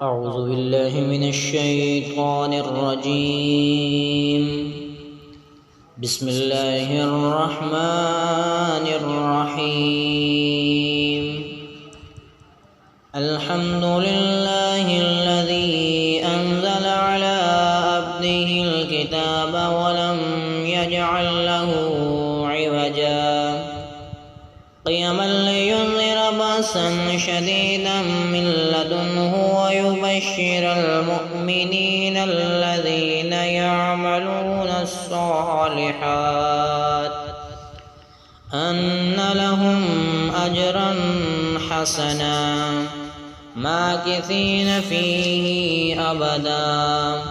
أعوذ بالله من الشيطان الرجيم. بسم الله الرحمن الرحيم. الحمد لله الذي أنزل على عبده الكتاب ولم يجعل له عوجا قيما لينذر بأسا شديدا من لدنه ويبشر المؤمنين الذين يعملون الصالحات أن لهم أجرا حسنا ماكثين فيه أبدا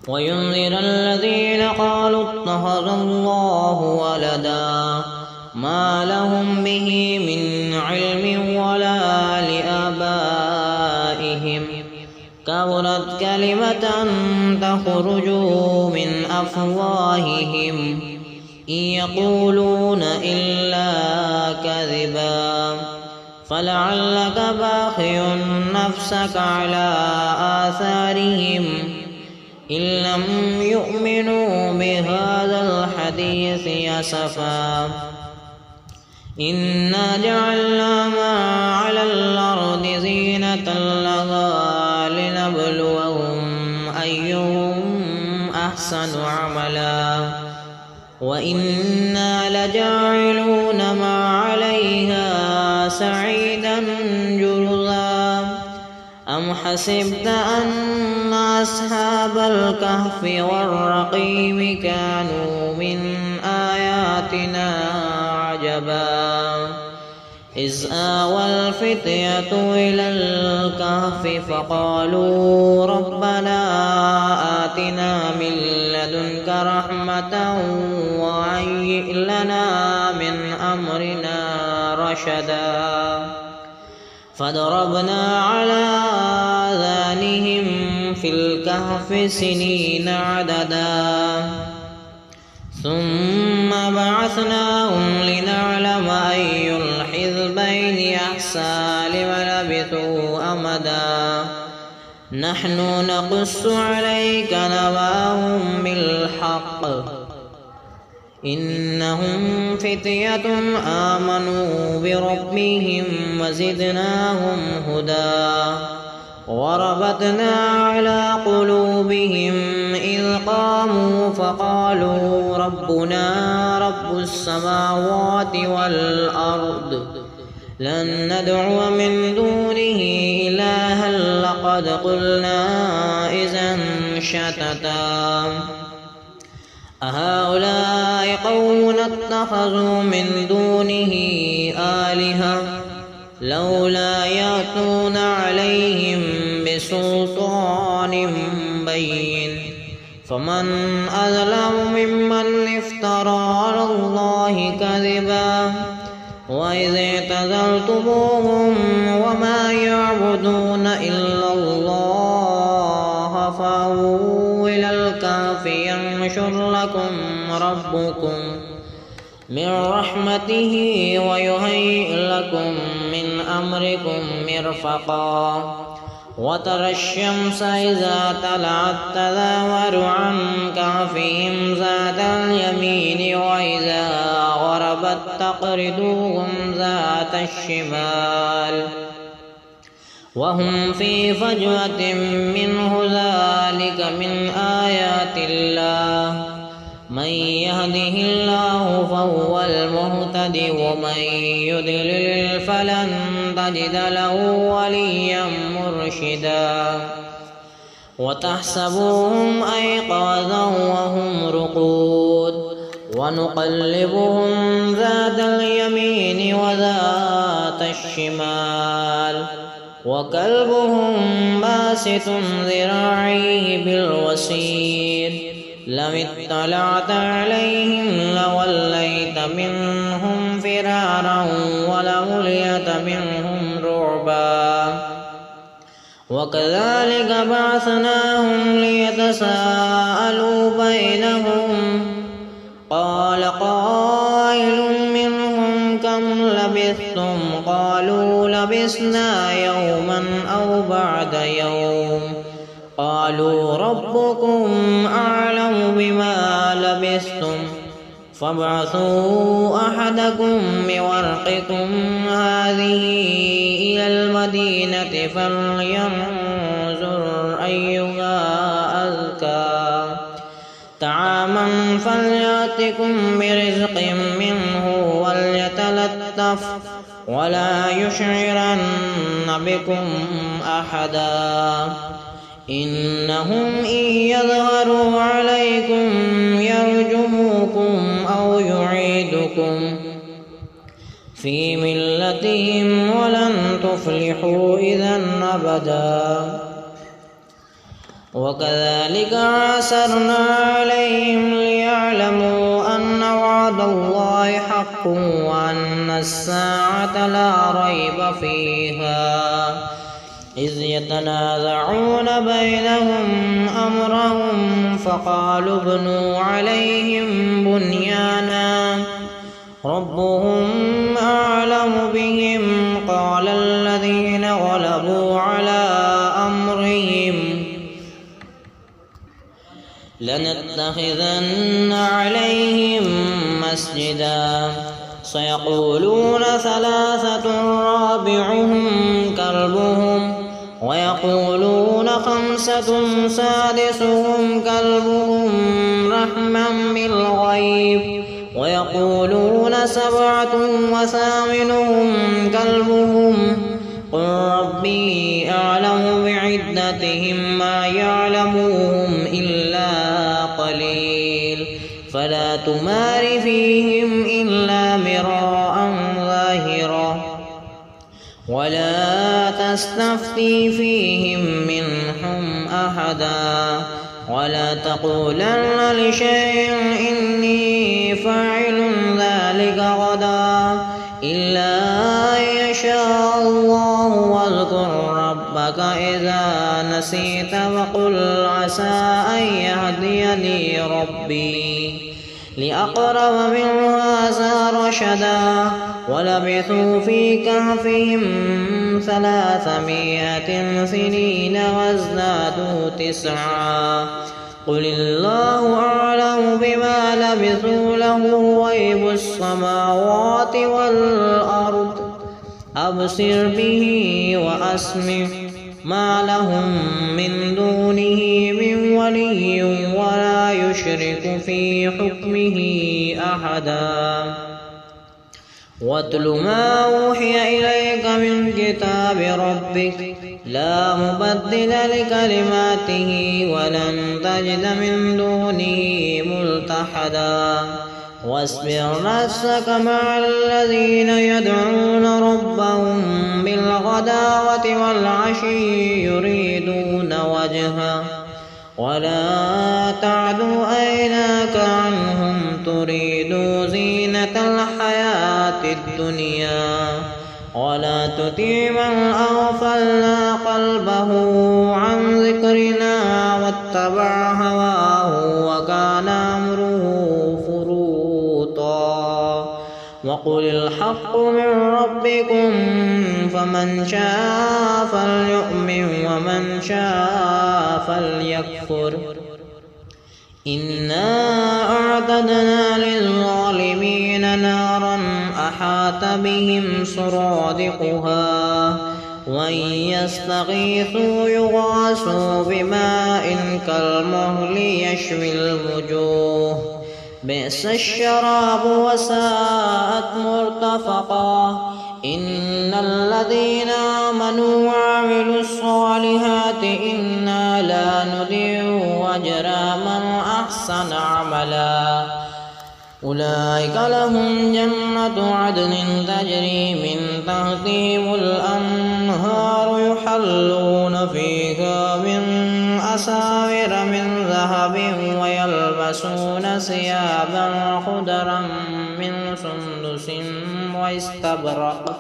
وينذر الذين قالوا اتخذ الله ولدا ما لهم به من علم ولا لآبائهم كبرت كلمة تخرج من أفواههم إن يقولون إلا كذبا فلعلك باخع نفسك على آثارهم إن لم يؤمنوا بهذا الحديث أسفا إنا جعلنا ما على الأرض زينة لها لنبلوهم أيهم أحسن عملا وإنا لجاعلون ما عليها سعيدا جرزا أم حسبت أن أصحاب الكهف والرقيم كانوا من آياتنا عجبا إذ آوى الفتية إلى الكهف فقالوا ربنا آتنا من لدنك رحمة وهيئ لنا من أمرنا رشدا فضربنا على آذانهم في الكهف سنين عددا ثم بعثناهم لنعلم أي الحزبين أحصى لما لبثوا أمدا نحن نقص عليك نبأهم بالحق إنهم فتية آمنوا بربهم وزدناهم هدى وربطنا على قلوبهم إذ قاموا فقالوا ربنا رب السماوات والأرض لن ندعو من دونه إلها لقد قلنا إذا شتتا أهؤلاء قوم اتخذوا من دونه آلهة لولا يأتون عليهم بسلطان بين فمن أظلم ممن افترى على الله كذبا وإذ اعتزلتموهم وما يعبدون إلا الله فأووا إلى الكهف ينشر لكم ربكم من رحمته ويهيئ لكم من أمركم مرفقا وترى الشمس إذا طلعت تزاور عن كهفهم ذات اليمين وإذا غربت تقرضهم ذات الشمال وهم في فجوة منه ذلك من آيات الله من يهده الله فهو المهتد ومن يضلل فلن تجد له وليا مرشدا وتحسبهم أيقاظا وهم رقود ونقلبهم ذات اليمين وذات الشمال وكلبهم باسط ذراعيه بالوسيد لو اطلعت عليهم لوليت منهم فرارا ولمليت منهم رعبا وكذلك بعثناهم ليتساءلوا بينهم قال قائل منهم كم لبثتم قالوا لبثنا يوما أو بعض بعد يوم. قالوا ربكم أعلم بما لبثتم فابعثوا أحدكم بورقكم هذه إلى المدينة فلينظر أيها أزكى طعاما فليأتكم برزق منه وليتلطف ولا يشعرن بكم أحدا إنهم إن يظهروا عليكم يرجموكم أو يعيدكم في ملتهم ولن تفلحوا إذا أبدا. وكذلك عثرنا عليهم ليعلموا أن وعد الله حق وأن الساعة لا ريب فيها إذ يتنازعون بينهم أمرهم فقالوا ابنوا عليهم بنيانا ربهم أعلم بهم قال الذين غلبوا على أمرهم لنتخذن عليهم مسجدا سيقولون ثلاثة رابعهم كلبهم ويقولون خمسة سادسهم كلبهم رحما بالغيب ويقولون سبعة وثامنهم كلبهم قل ربي أعلم بعدتهم ما يعلمهم إلا قليل فلا تمار فيهم إلا مراء ظاهرا ولا تستفتي فيهم منهم أحدا ولا تقولن لشيء إني فاعل ذلك غدا إلا أن يشاء الله واذكر ربك إذا نسيت وقل عسى أن يهديني ربي لأقرب من هذا رشدا ولبثوا في كهفهم 300 سنين وازدادوا 9 قل الله أعلم بما لبثوا له غيب السماوات والأرض أبصر به وأسمع ما لهم من دونه من ولي ولا يشرك في حكمه أحدا واتل ما أوحي إليك من كتاب ربك لا مبدل لكلماته ولن تجد من دونه ملتحدا واصبر نفسك مع الذين يدعون ربهم بالغداوة والعشي يريدون وجهه ولا تعد عيناك عنهم تريد زينة الحياة الدنيا ولا تطع من أغفلنا قلبه عن ذكرنا واتبع هواه وكان أمره فرطا وقل الحق من ربكم فمن شاء فليؤمن ومن شاء فليكفر إنا أعتدنا للظالمين نارا أحاط بهم سرادقها وإن يستغيثوا يغاثوا بماء كالمهل يشوي الوجوه بئس الشراب وساءت مرتفقا إن الذين آمنوا وعملوا الصالحات إنا لا نضيع أجر من أحسن عملا أولئك لهم جنة عدن تجري من تحتهم الأنهار يحلون فيها من أساور من ذهب ويلبسون ثيابا خضرا من سندس واستبرق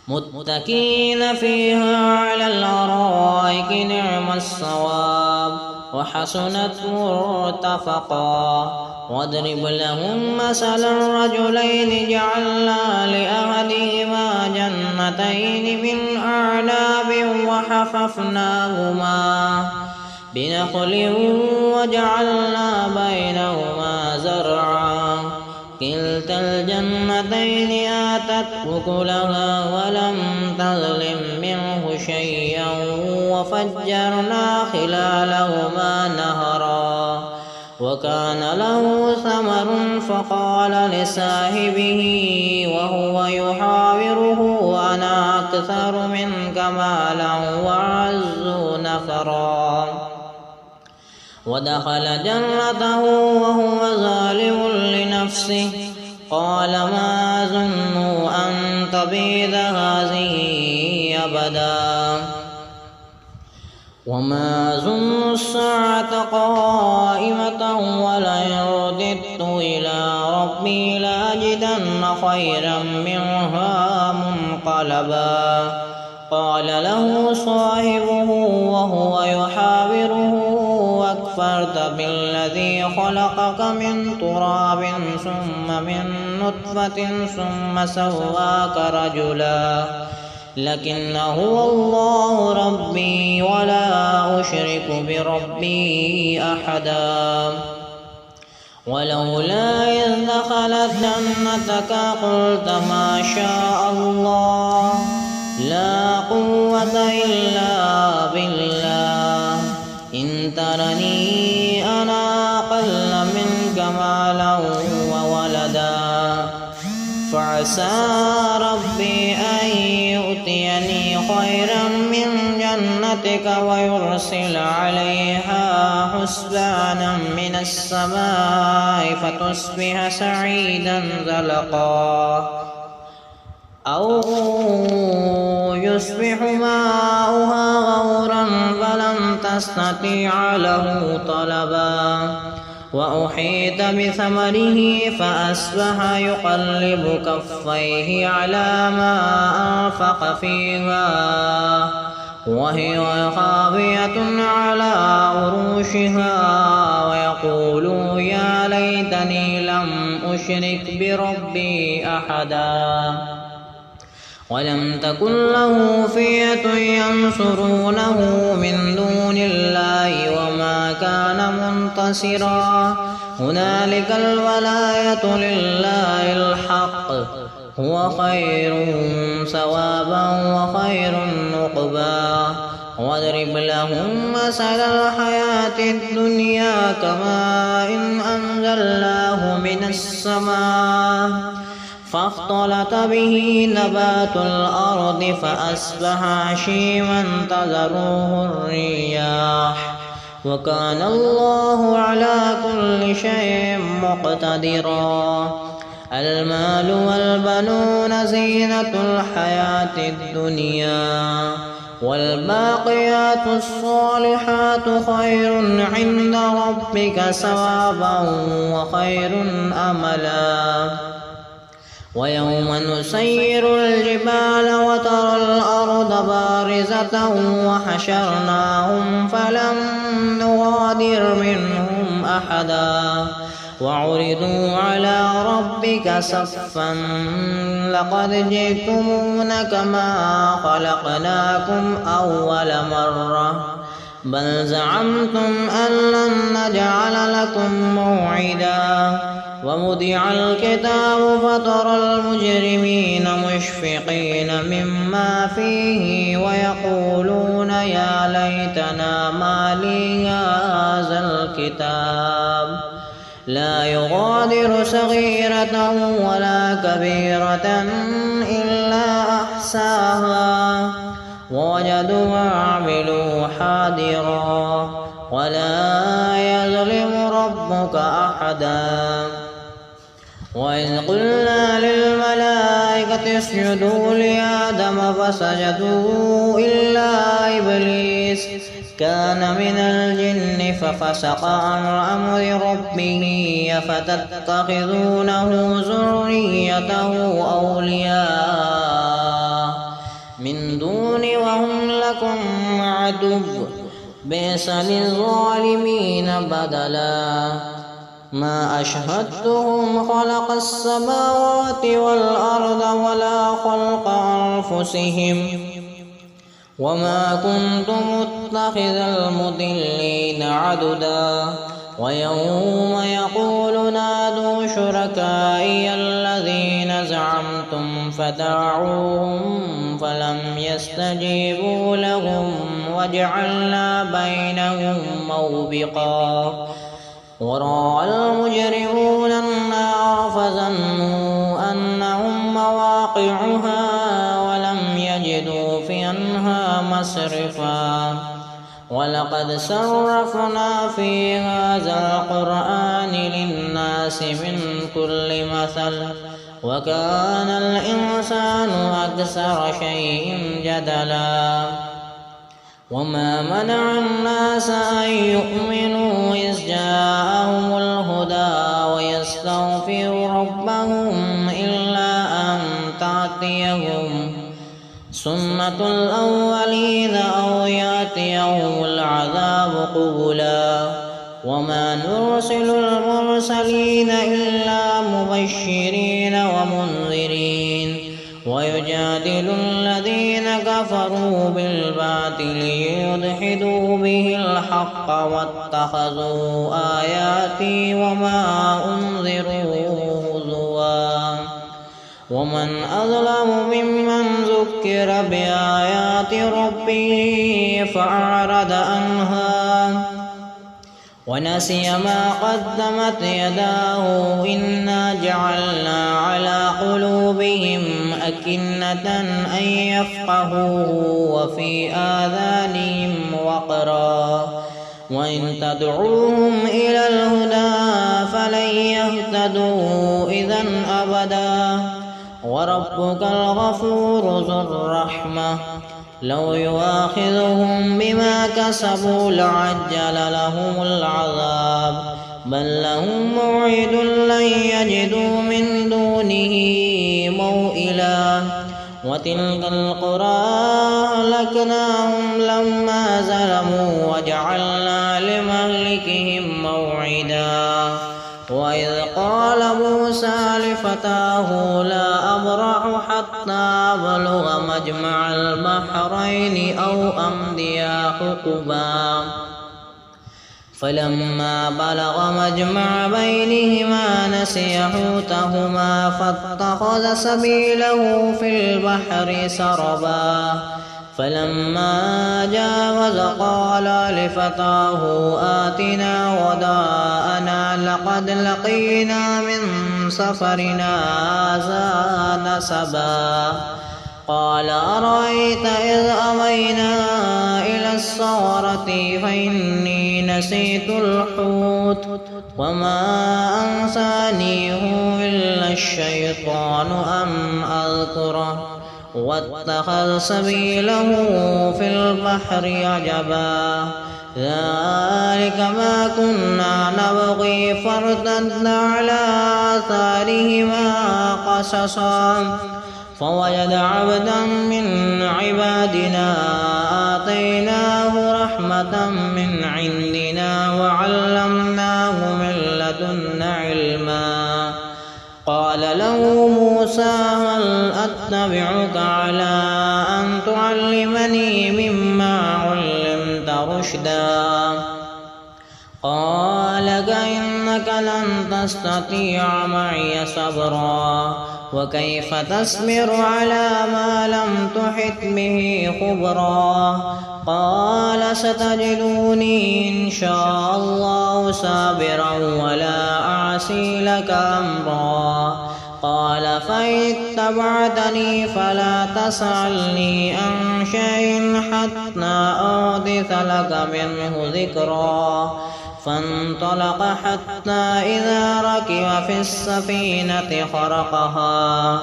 متكئين فيها على الأرائك نعم الثواب وحسنت مرتفقا. واضرب لهم مثل الرجلين جعلنا لأحدهما جنتين من أعناب وحففناهما بنخل وجعلنا بينهما زرعا كلتا الجنتين آتت أكلها ولم تظلم منه شيئا وفجرنا خلالهما نهرا وكان له ثمر فقال لصاحبه وهو يحاوره أنا أكثر منك مالا وأعز نفرا. ودخل جنته وهو ظالم لنفسه قال ما أظن أن تبيد هذه أبدا وما أظن الساعة قائمة ولئن رددت إلى ربي لأجدن خيرا منها منقلبا. قال له صاحبه وهو يحاوره أكفرت بالذي خلقك من تراب ثم من نطفة ثم سواك رجلا لكن هو الله ربي ولا أشرك بربي أحدا. ولولا إذ دخلت جنتك قلت ما شاء الله لا قوة إلا بالله إن ترني أنا أقل منك مالا وولدا فعسى ربي أن يؤتيني خيرا من جنتك ويرسل عليها حسبانا من السماء فتصبح سعيدا زلقا أو يصبح ماؤها غورا فلن تستطيع له طلبا. وأحيط بثمره فأصبح يقلب كفيه على ما أنفق فيها وهي خاوية على عروشها ويقول يا ليتني لم أشرك بربي أحدا. ولم تكن له فئة ينصرونه من دون الله وما كان منتصرا. هنالك الولاية لله الحق هو خير ثوابا وخير عقبا. واضرب لهم مثل الحياة الدنيا كماء أنزلناه من السماء فاختلط به نبات الأرض فأصبح هشيما تذروه الرياح وكان الله على كل شيء مقتدرا. المال والبنون زينة الحياة الدنيا والباقيات الصالحات خير عند ربك ثوابا وخير أملا. ويوم نسير الجبال وترى الأرض بارزة وحشرناهم فلم نغادر منهم أحدا وعرضوا على ربك صفا لقد جئتمونا كما خلقناكم أول مرة بل زعمتم أن لن نجعل لكم موعدا. ووضع الكتاب فترى المجرمين مشفقين مما فيه ويقولون يا ليتنا ما لي هذا الكتاب لا يغادر صغيرة ولا كبيرة إلا أحصاها ووجدوا ما عملوا حاضرا ولا يظلم ربك أحدا. وإذ قلنا للملائكة اسجدوا لآدم فسجدوا إلا إبليس كان من الجن ففسق عن أمر ربه أفتتخذونه ذريته أولياء من دون وهم لكم عدو بئس للظالمين بدلا ما أشهدتهم خلق السماوات والأرض ولا خلق أنفسهم وما كنت متخذ المضلين عضدا ويوم يقول نادوا شركائي الذين زعمتم فدعوهم فلم يستجيبوا لهم وجعلنا بينهم موبقا ورأى المجرمون النار فظنوا أنهم مواقعها ولم يجدوا فيها مصرفا ولقد صرفنا في هذا القرآن للناس من كل مثل وكان الإنسان أكثر شيء جدلا وما منع الناس أن يؤمنوا إذ جاءهم الهدى ويستغفروا ربهم إلا أن تأتيهم سنة الأولين أو يأتيهم العذاب قبلا وما نرسل المرسلين إلا مبشرين ومنذرين ويجادل الذين كفروا بالباطل ليدحضوا به الحق واتخذوا آياتي وما أنذروا هزوا ومن أظلم ممن ذكر بآيات ربه فأعرض عنها ونسي ما قدمت يداه إنا جعلنا على قلوبهم أكنة أن يفقهوه وفي آذانهم وقرا وإن تدعوهم إلى الهدى فلن يهتدوا إذا أبدا وربك الغفور ذو الرحمة لو يؤاخذهم بما كسبوا لعجل لهم العذاب بل لهم موعد لن يجدوا من دونه موئلا وتلك القرى أهلكناهم لما ظلموا وجعلنا لمهلكهم موعدا وإذ قال موسى لفتاه لا أبرح حتى أبلغ مجمع البحرين أو أمضي حقبا فلما بلغ مجمع بينهما نسي حوتهما فاتخذ سبيله في البحر سربا فلما جاوز قال لفتاه آتنا غداءنا لقد لقينا من سفرنا هذا نسبا قال أرأيت إذ أوينا إلى الصخرة فإني نسيت الحوت وما أنسانيه إلا الشيطان أن أذكره واتخذ سبيله في البحر عجبا ذلك ما كنا نبغي فارتدنا على آثارهما قصصا فوجد عبدا من عبادنا آتيناه رحمة من عندنا وعلمناه من لدنا علما قال له موسى هل أتبعك على أن تعلمني مما علمت رشدا قال إنك لن تستطيع معي صبرا وكيف تصبر على ما لم تحط به خبرا قال ستجدوني إن شاء الله صابرا ولا أعصي لك أمرا قال فإن اتبعتني فلا تسألني عن شيء حتى أحدث لك منه ذكرا فانطلق حتى إذا ركب في السفينة خرقها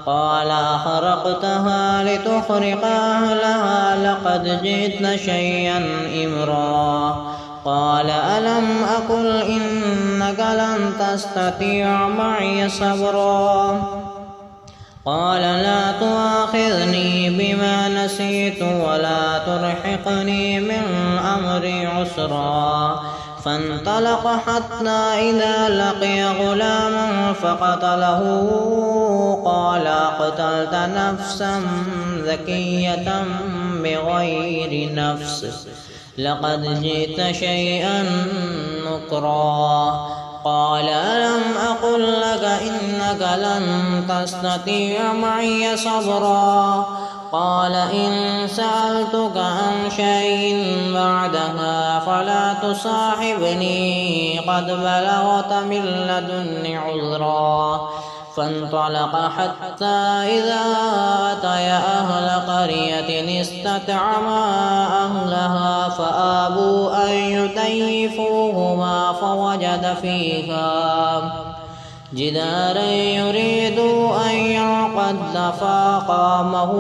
قال أخرقتها لتخرق أهلها لقد جئت شيئا إمرا قال ألم أقل إنك لن تستطيع معي صبرا قال لا تؤاخذني بما نسيت ولا ترهقني من أمري عسرا فانطلق حتى إذا لقي غلاما فقتله قال قتلت نفسا زكية بغير نفس لقد جئت شيئا نكرا قال ألم أقل لك إنك لن تستطيع معي صبرا قال إن سألتك عن شيء بعدها فلا تصاحبني قد بلغت من لدني عذرا فانطلق حتى إذا أتيا أهل قرية استطعما أهلها فأبوا أن يضيفوهما فوجد فيها جدارا يريد أن ينقض فأقامه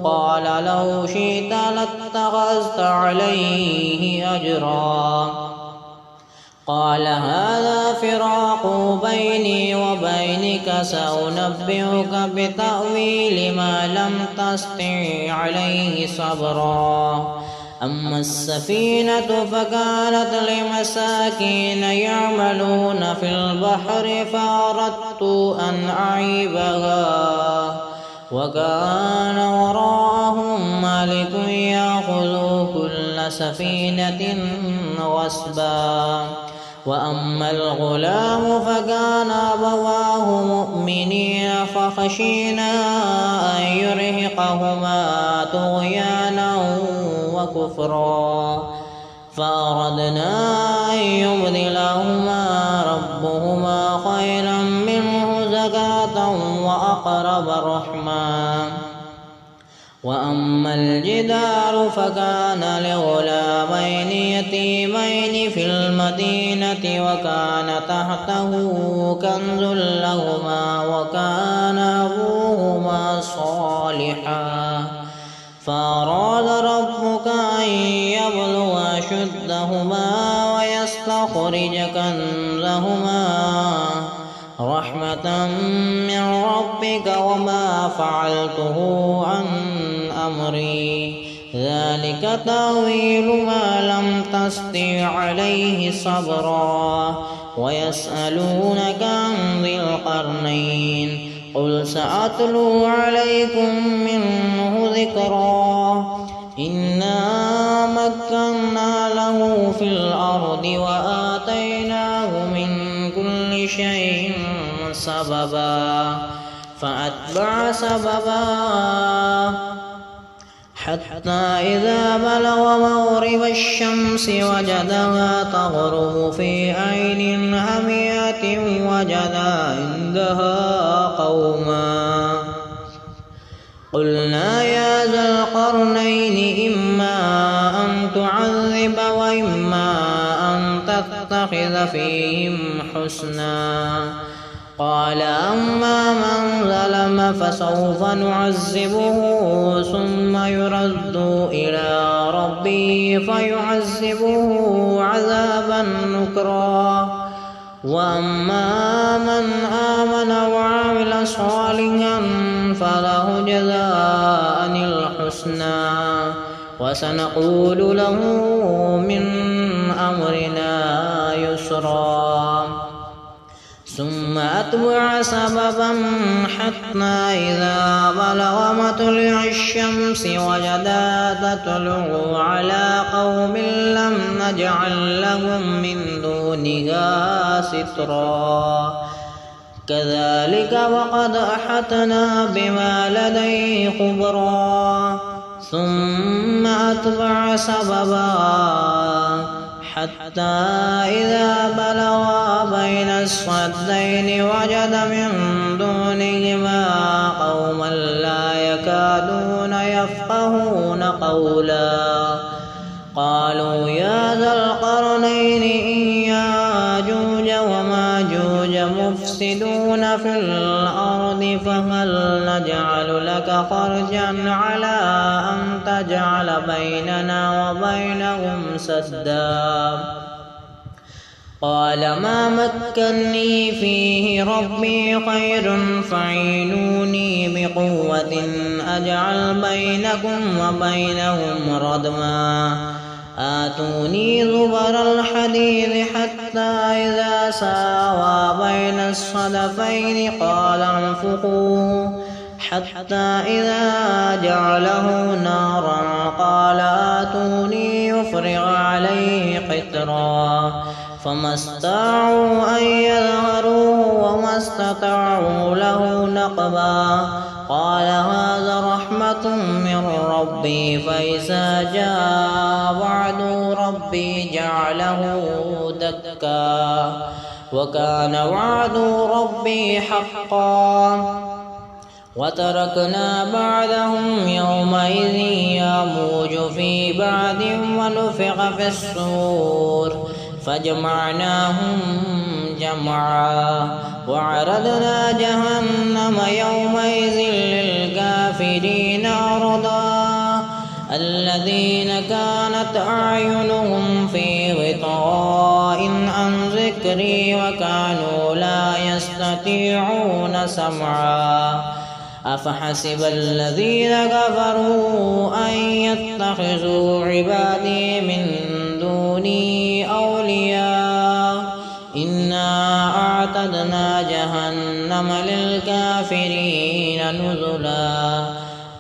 قال لو شئت لاتخذت عليه أجرا قال هذا فراق بيني وبينك سأنبئك بتأويل ما لم تستطع عليه صبرا أما السفينة فكانت لمساكين يعملون في البحر فأردت أن أعيبها وكان وراءهم ملك يأخذ كل سفينة غصبا وأما الغلام فكان أبواه مؤمنين فخشينا أن يرهقهما طغيانا وكفرا فأردنا أن يبدلهما ربهما خيرا منه زكاة وأقرب رحما وأما الجدار فكان لغلامين يتيمين في المدينة وكان تحته كنز لهما وكان أبوهما صالحا فأراد ربك أن يبلغ أشدهما ويستخرج كنزهما رحمة من ربك وما فعلته عن أمري ذلك تأويل ما لم تستطع عليه صبرا ويسألونك عن ذي القرنين قل سأتلو عليكم منه ذكرا إنا مكنا له في الأرض وآتيناه من كل شيء سببا فأتبع سببا حتى إذا بلغ مغرب الشمس وجدها تغرب في عين حمية وجد عندها قوما قلنا يا ذا القرنين إما أن تعذب وإما أن تتخذ فيهم حسنا قال أما من ظلم فسوف نعذبه ثم يرد إلى ربه فيعذبه عذابا نكرا وأما من آمن وعمل صالحا فله جزاء الحسنى وسنقول له من أمرنا يسرا ثم أتبع سببا حتى إذا بلغ مطلع الشمس وجدها تطلع على قوم لم نجعل لهم من دونها سترا كذلك وقد أحطنا بما لديه خبرا ثم أتبع سببا حتى إذا بلغا بين الصدين وجد من دونهما قوما لا يكادون يفقهون قولا قالوا يا ذا القرنين إن ياجوج وماجوج مفسدون في الأرض فهل نجعل لك خرجا على أن تجعل بيننا وبينهم سدا قال ما مكني فيه ربي خير فاعينوني بقوة أجعل بينكم وبينهم ردما آتوني زبر الحديد حتى إذا ساوى بين الصدفين قال انفخوا حتى إذا جعله نارا قال آتوني يفرغ عليه قطرا فما استطاعوا أن يظهروه وما استطاعوا له نقبا قال هذا رحمة من ربي فإذا جاء وعد ربي جعله دكا وكان وعد ربي حقا وتركنا بعدهم يومئذ يموج في بعد ونفخ في الصور فجمعناهم جمعا وعرضنا جهنم يومئذ للكافرين عرضا الذين كانت أعينهم في غطاء عن ذكري وكانوا لا يستطيعون سمعا أفحسب الذين كفروا أن يتخذوا عبادي من دوني أولياء إنا أعتدنا جهنم للكافرين نزلا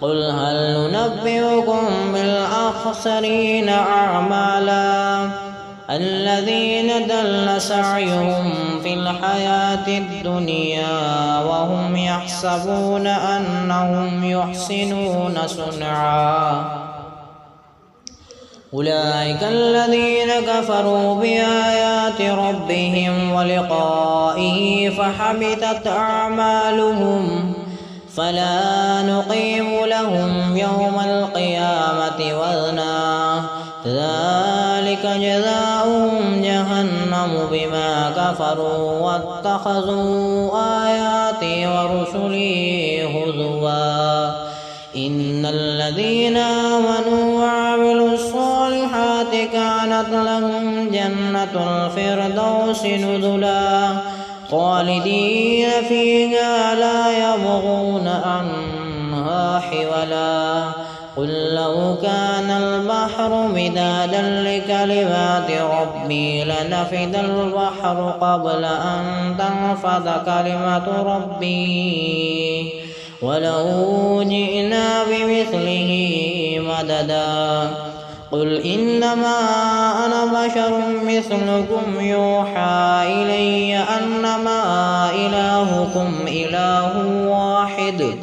قل هل ننبئكم بالأخسرين أعمالا الذين ضل سعيهم في الحياة الدنيا وهم يحسبون أنهم يحسنون صنعا أولئك الذين كفروا بآيات ربهم ولقائه فحبطت أعمالهم فلا نقيم لهم يوم القيامة وزنا ذلك جزاؤهم جهنم بما كفروا واتخذوا آياتي ورسلي هزوا إن الذين آمنوا وعملوا الصالحات كانت لهم جنة الفردوس نزلا خالدين فيها لا يبغون عنها حولا قل لو كان البحر مدادا لكلمات ربي لنفد البحر قبل أن تنفد كلمة ربي ولو جئنا بمثله مددا قل إنما أنا بشر مثلكم يوحى إلي أنما إلهكم إله واحد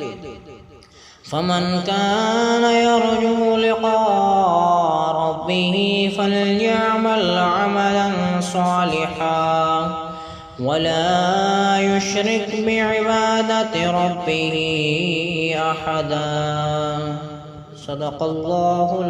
فمن كان يرجو لقاء ربه فليعمل عملا صالحا ولا يشرك بعبادة ربه أحدا صدق الله